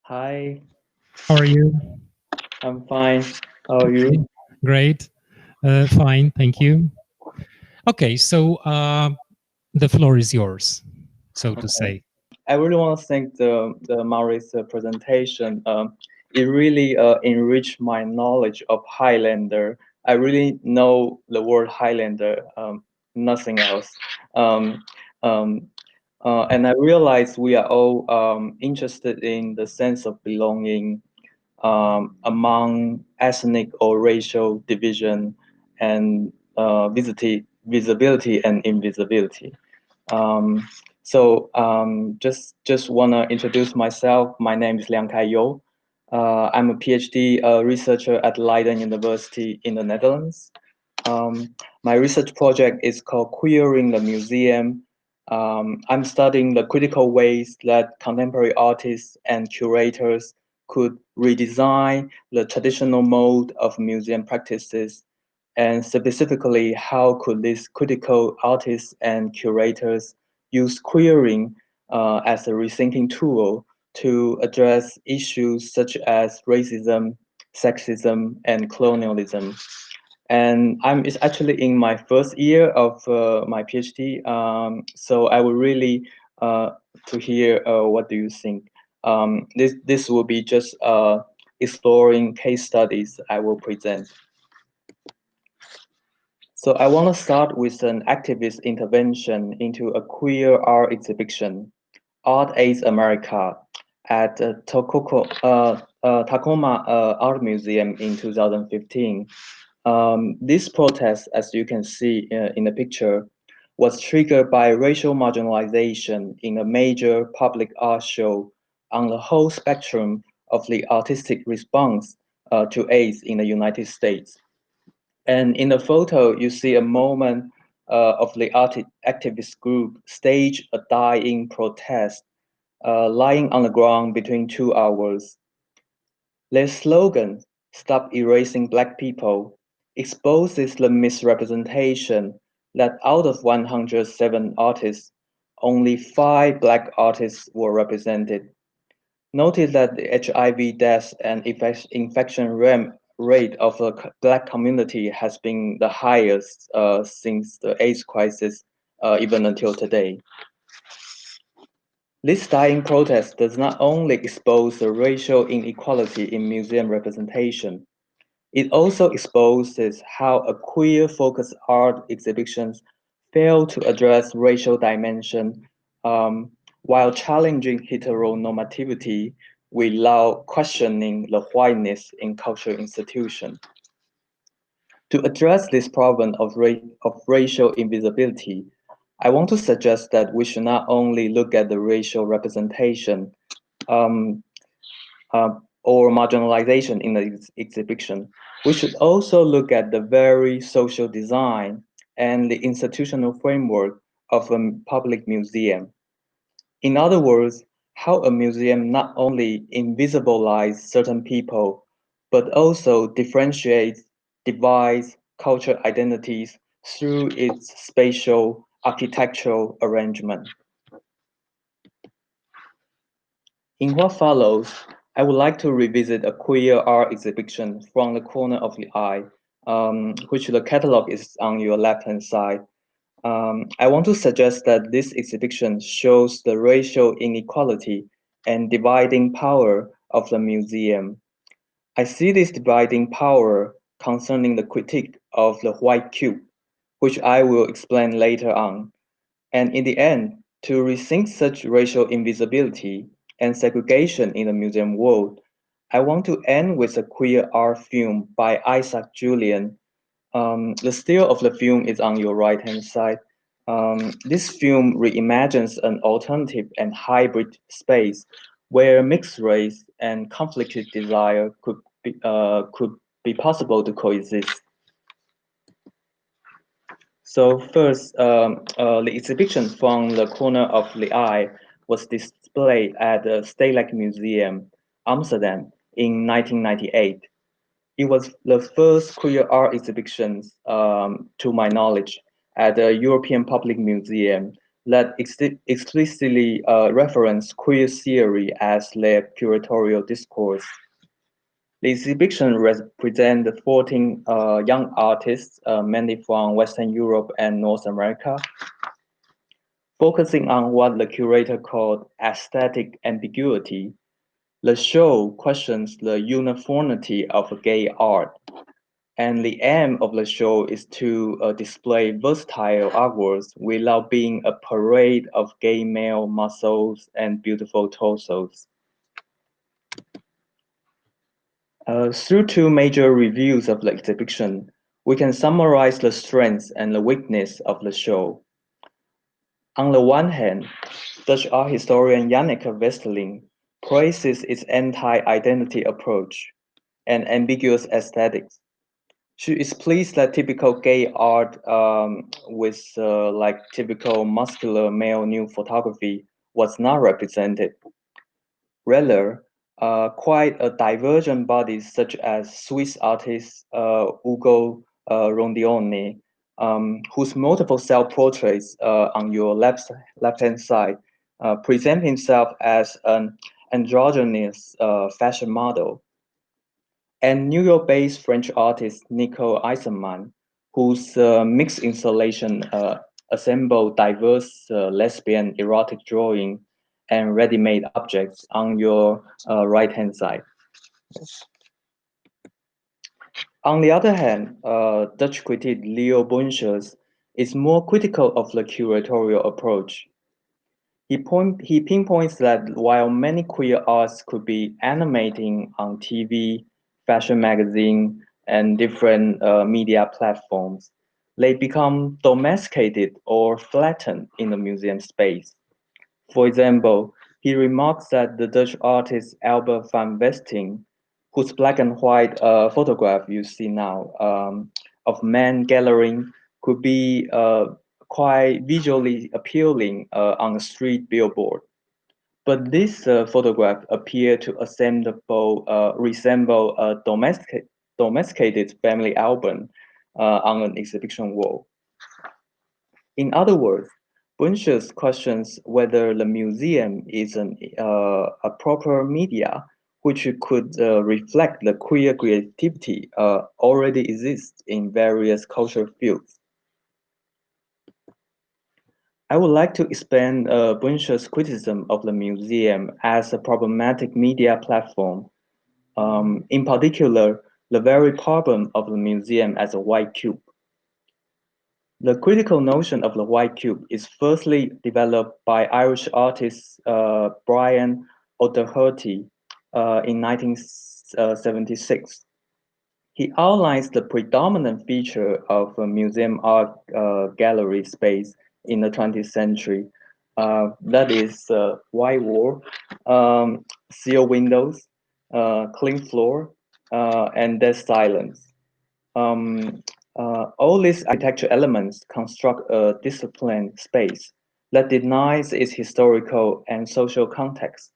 Hi, How are you? I'm fine. How are Okay, you? great. Fine, thank you. Okay, so the floor is yours, so to Okay. say. I really want to thank the Maurice presentation. It really enriched my knowledge of Highlander. I really know the word Highlander, nothing else. Um, um, and I realize we are all interested in the sense of belonging among ethnic or racial division and visibility and invisibility. Um, just wanna introduce myself. My name is Liang Kai You. I'm a PhD researcher at Leiden University in the Netherlands. My research project is called Queering the Museum. I'm studying the critical ways that contemporary artists and curators could redesign the traditional mode of museum practices, and specifically, how could these critical artists and curators use querying as a rethinking tool to address issues such as racism, sexism, and colonialism. And it's actually in my first year of my PhD, so I would really to hear what do you think. This will be just exploring case studies I will present. So I want to start with an activist intervention into a queer art exhibition, Art Aids America, at Tacoma Art Museum in 2015. This protest, as you can see in the picture, was triggered by racial marginalization in a major public art show on the whole spectrum of the artistic response to AIDS in the United States. And in the photo, you see a moment of the activist group stage a dying protest, lying on the ground between 2 hours. Their slogan, "Stop Erasing Black People," exposes the misrepresentation that out of 107 artists, only 5 Black artists were represented. Notice that the HIV deaths and infection rate of the Black community has been the highest since the AIDS crisis, even until today. This dying protest does not only expose the racial inequality in museum representation, it also exposes how a queer-focused art exhibitions fail to address racial dimension while challenging heteronormativity without questioning the whiteness in cultural institutions. To address this problem of racial invisibility, I want to suggest that we should not only look at the racial representation um, or marginalization in the exhibition, we should also look at the very social design and the institutional framework of a public museum. In other words, how a museum not only invisibilizes certain people, but also differentiates, divides cultural identities through its spatial architectural arrangement. In what follows, I would like to revisit a queer art exhibition from the corner of the eye, which the catalog is on your left-hand side. I want to suggest that this exhibition shows the racial inequality and dividing power of the museum. I see this dividing power concerning the critique of the white cube, which I will explain later on. And in the end, to rethink such racial invisibility and segregation in the museum world, I want to end with a queer art film by Isaac Julian. The still of the film is on your right-hand side. This film reimagines an alternative and hybrid space where mixed race and conflicted desire could be possible to coexist. So first, the exhibition from the corner of the eye was displayed at the Stedelijk Museum, Amsterdam in 1998. It was the first queer art exhibition, to my knowledge, at a European public museum that explicitly reference queer theory as their curatorial discourse. The exhibition represents 14 young artists, mainly from Western Europe and North America, focusing on what the curator called aesthetic ambiguity. The show questions the uniformity of gay art, and the aim of the show is to display versatile artworks without being a parade of gay male muscles and beautiful torsos. Through two major reviews of the exhibition, we can summarize the strengths and the weakness of the show. On the one hand, Dutch art historian Janneke Westerling praises its anti-identity approach and ambiguous aesthetics. She is pleased that typical gay art with like typical muscular male nude photography was not represented. Rather, quite a divergent bodies such as Swiss artist Ugo Rondione, whose multiple self-portraits on your left-hand side present himself as an androgynous fashion model, and New York-based French artist Nico Eisenman, whose mixed installation assemble diverse lesbian erotic drawing and ready-made objects on your right-hand side. On the other hand, Dutch critic Leo Bunchers is more critical of the curatorial approach. He pinpoints that while many queer arts could be animating on TV, fashion magazine, and different media platforms, they become domesticated or flattened in the museum space. For example, he remarks that the Dutch artist Albert van Vesting, whose black and white photograph you see now of men gathering could be quite visually appealing on a street billboard. But this photograph appeared to resemble a domesticated family album on an exhibition wall. In other words, Bunches questions whether the museum is a proper media which could reflect the queer creativity already exists in various cultural fields. I would like to expand Bunche's criticism of the museum as a problematic media platform, in particular, the very problem of the museum as a white cube. The critical notion of the white cube is firstly developed by Irish artist Brian O'Doherty in 1976. He outlines the predominant feature of a museum art gallery space in the 20th century. That is white wall, sealed windows, clean floor, and dead silence. All these architecture elements construct a disciplined space that denies its historical and social context.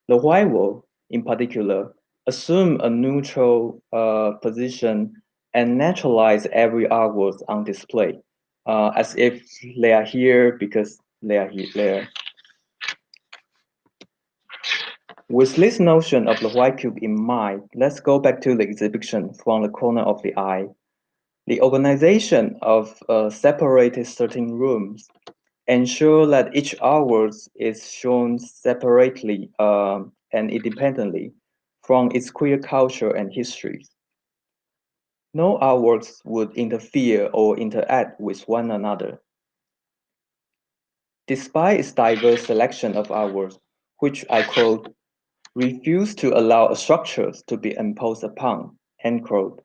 The white wall, in particular, assume a neutral position and naturalize every artwork on display, as if they are here because they are there. With this notion of the white cube in mind, let's go back to the exhibition from the corner of the eye. The organization of separated certain rooms ensure that each artwork is shown separately and independently from its queer culture and history. No artworks would interfere or interact with one another. Despite its diverse selection of artworks, which I quote, refuse to allow structures to be imposed upon, end quote.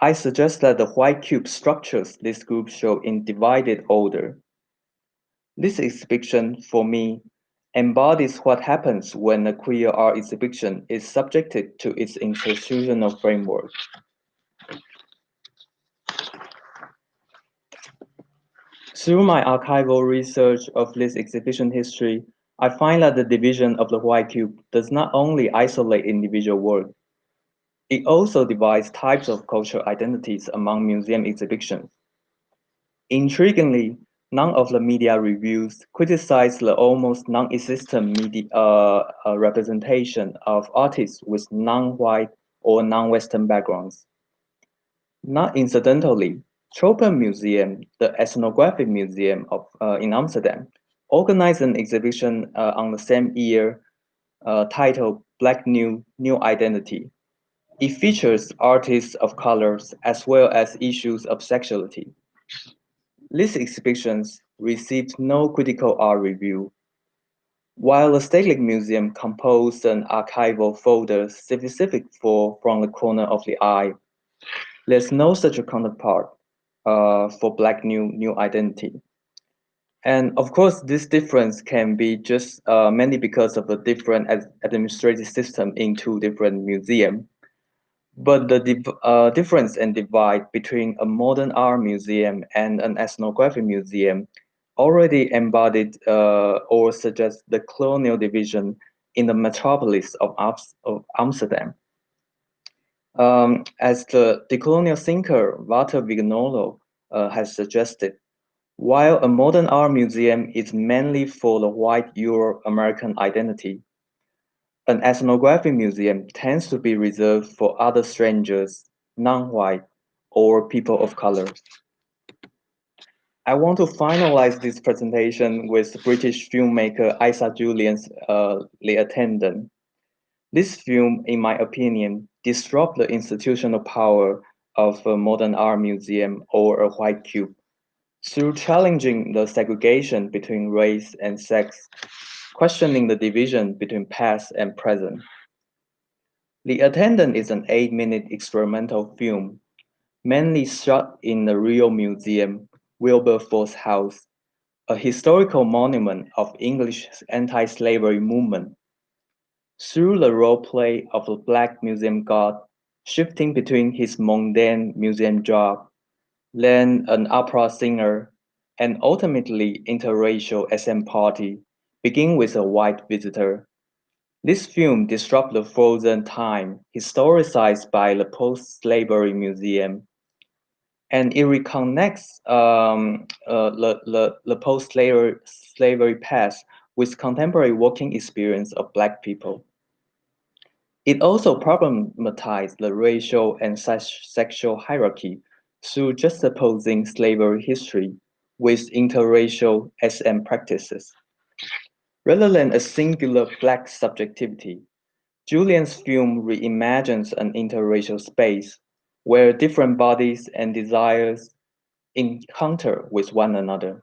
I suggest that the white cube structures this group show in divided order. This exhibition, for me, embodies what happens when a queer art exhibition is subjected to its institutional framework. Through my archival research of this exhibition history, I find that the division of the white cube does not only isolate individual work, it also divides types of cultural identities among museum exhibitions. Intriguingly, none of the media reviews criticize the almost non-existent media representation of artists with non-white or non-Western backgrounds. Not incidentally, Tropenmuseum, the ethnographic museum in Amsterdam, organized an exhibition on the same year titled Black New Identity. It features artists of colors as well as issues of sexuality. These exhibitions received no critical art review, while the Stedelijk Museum composed an archival folder specific for From the Corner of the Eye. There's no such a counterpart for Black New Identity. And of course, this difference can be just mainly because of a different administrative system in two different museums. But the difference and divide between a modern art museum and an ethnographic museum already embodied or suggests the colonial division in the metropolis of Amsterdam. As the decolonial thinker Walter Vignolo has suggested, while a modern art museum is mainly for the white Euro-American identity, an ethnographic museum tends to be reserved for other strangers, non-white, or people of color. I want to finalize this presentation with British filmmaker Isa Julian's The Attendant. This film, in my opinion, disrupts the institutional power of a modern art museum or a white cube through challenging the segregation between race and sex, questioning the division between past and present. The Attendant is an 8-minute experimental film, mainly shot in the real museum, Wilberforce House, a historical monument of English anti-slavery movement. Through the role play of the Black museum guard, shifting between his mundane museum job, then an opera singer, and ultimately interracial SM party, begin with a white visitor. This film disrupts the frozen time historicized by the post-slavery museum, and it reconnects the post-slavery past with contemporary working experience of Black people. It also problematized the racial and sexual hierarchy through juxtaposing slavery history with interracial SM practices. Rather than a singular Black subjectivity, Julian's film reimagines an interracial space where different bodies and desires encounter with one another.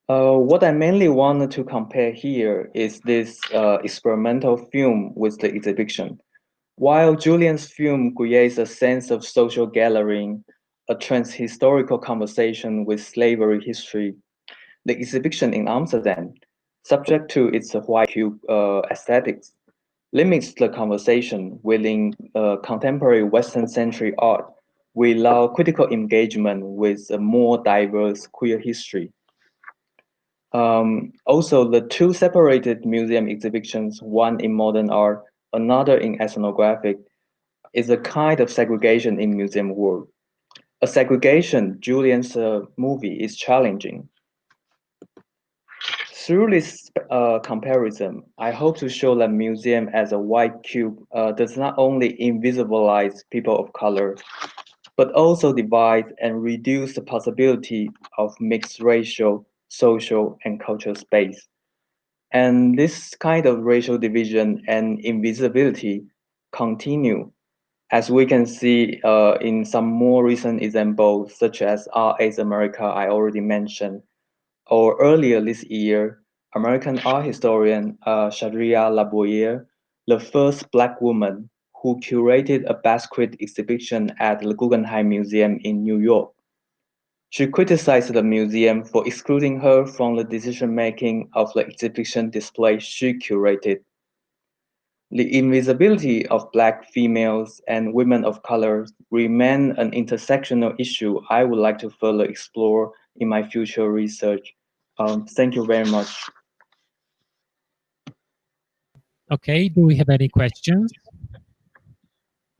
What I mainly wanted to compare here is this experimental film with the exhibition. While Julian's film creates a sense of social gathering, a trans-historical conversation with slavery history, the exhibition in Amsterdam, subject to its white cube aesthetics, limits the conversation within contemporary Western-centric art without critical engagement with a more diverse queer history. Also, the two separated museum exhibitions, one in modern art, another in ethnographic, is a kind of segregation in museum world. A segregation Julian's movie is challenging. Through this comparison, I hope to show that museum as a white cube does not only invisibilize people of color, but also divide and reduce the possibility of mixed racial, social, and cultural space. And this kind of racial division and invisibility continue, as we can see in some more recent examples, such as Art Aids America, I already mentioned, or earlier this year, American art historian Shadria Laboyer, the first Black woman who curated a Basquiat exhibition at the Guggenheim Museum in New York. She criticized the museum for excluding her from the decision-making of the exhibition display she curated. The invisibility of Black females and women of color remain an intersectional issue I would like to further explore in my future research. Thank you very much. Okay, do we have any questions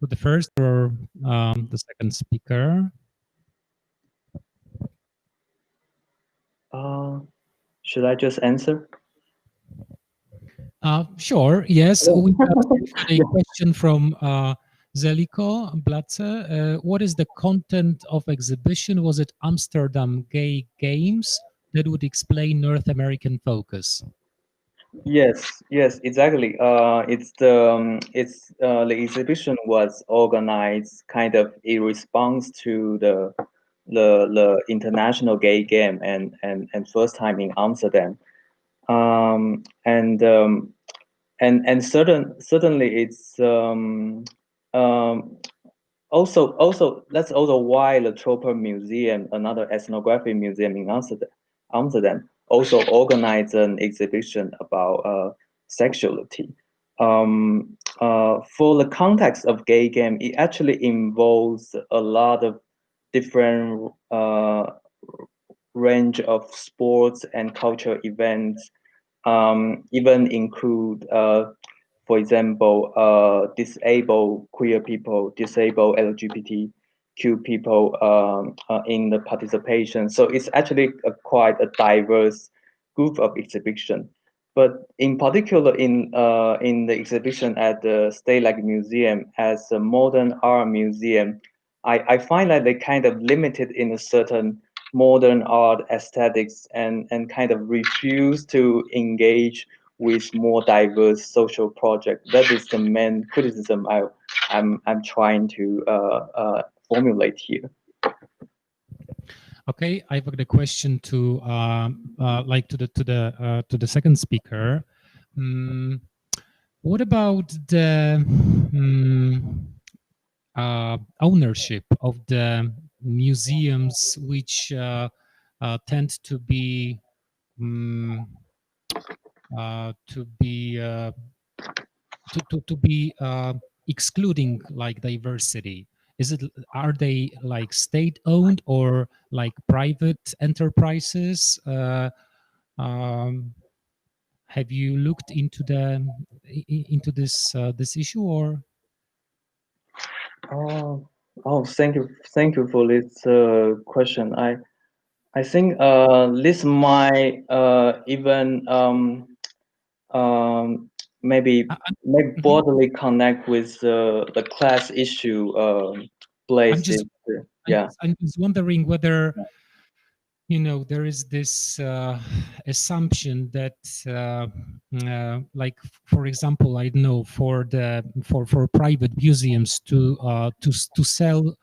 for the first or the second speaker? Should I just answer? Sure, yes. We've got a question from Zeliko Blatze. What is the content of exhibition? Was it Amsterdam Gay Games? That would explain North American focus. Yes, yes, exactly. The exhibition was organized kind of in response to the international gay game and first time in Amsterdam. Um, and um, certainly it's also that's also why the Troper Museum, another ethnographic museum in Amsterdam, also organized an exhibition about sexuality. For the context of gay game, it actually involves a lot of different range of sports and cultural events, even include, for example, disabled queer people, disabled LGBTQ people in the participation. So it's actually quite a diverse group of exhibition. But in particular, in the exhibition at the State Museum as a modern art museum, I find that they kind of limited in a certain modern art aesthetics and kind of refuse to engage with more diverse social projects. That is the main criticism I'm trying to formulate here. Okay, I've got a question to to the second speaker. What about the ownership of the museums, which tend to be excluding like diversity? Are they like state owned or like private enterprises? Have you looked into this issue or? Thank you for this question. I think this might even maybe broadly connect with the class issue placed. I'm just wondering whether there is this assumption that like, for example, I know for private museums to sell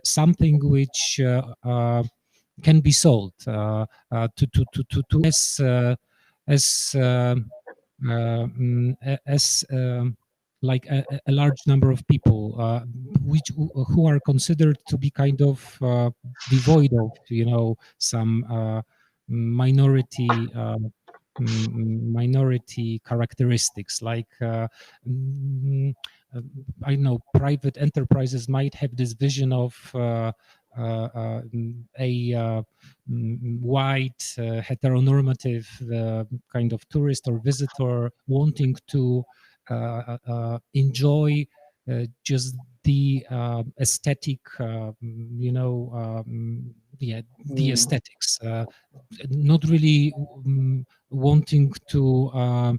something which can be sold as like a large number of people who are considered to be kind of devoid of some minority characteristics, like I know private enterprises might have this vision of a white heteronormative kind of tourist or visitor wanting to enjoy just the aesthetic, the aesthetics, not really wanting to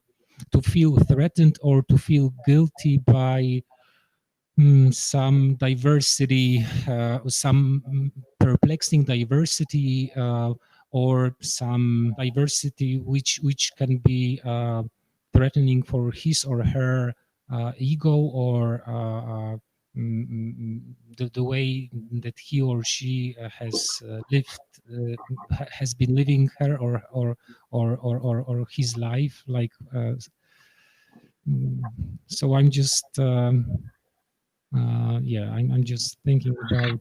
feel threatened or to feel guilty by some diversity, some perplexing diversity, or some diversity which can be threatening for his or her ego or the way that he or she has been living her or his life, like so I'm just I'm just thinking about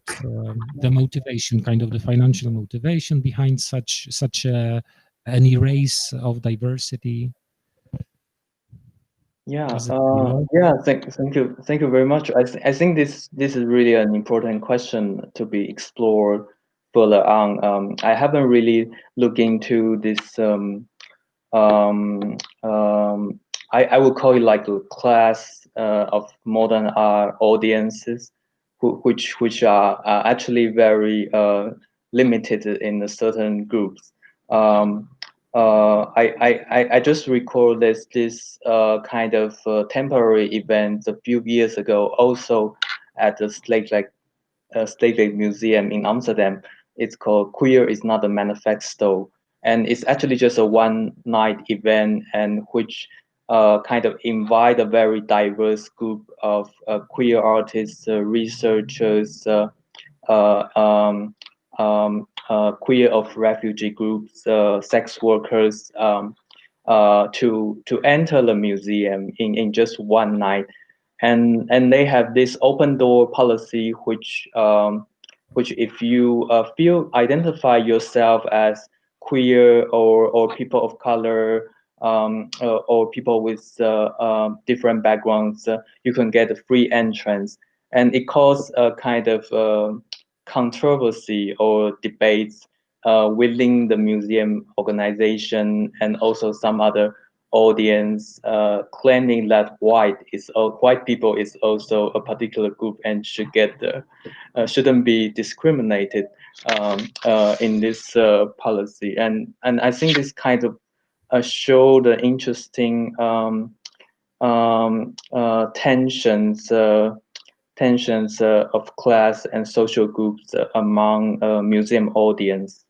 the motivation, kind of the financial motivation behind such an erase of diversity. Thank you very much. I think this is really an important question to be explored further on. I haven't really looked into this. I would call it like a class of modern art audiences, which are actually very limited in a certain groups. I just recall this kind of temporary event a few years ago, also at the Stedelijk Museum in Amsterdam. It's called Queer is Not a Manifesto, and it's actually just a one-night event, and which kind of invite a very diverse group of queer artists, researchers, queer of refugee groups, sex workers, to enter the museum in just one night, and they have this open door policy, which if you identify yourself as queer or people of color, or people with different backgrounds, you can get a free entrance, and it caused a kind of controversy or debates within the museum organization and also some other audience, claiming that white people is also a particular group and shouldn't be discriminated in this policy, and I think this kind of show the interesting tensions of class and social groups among museum audience.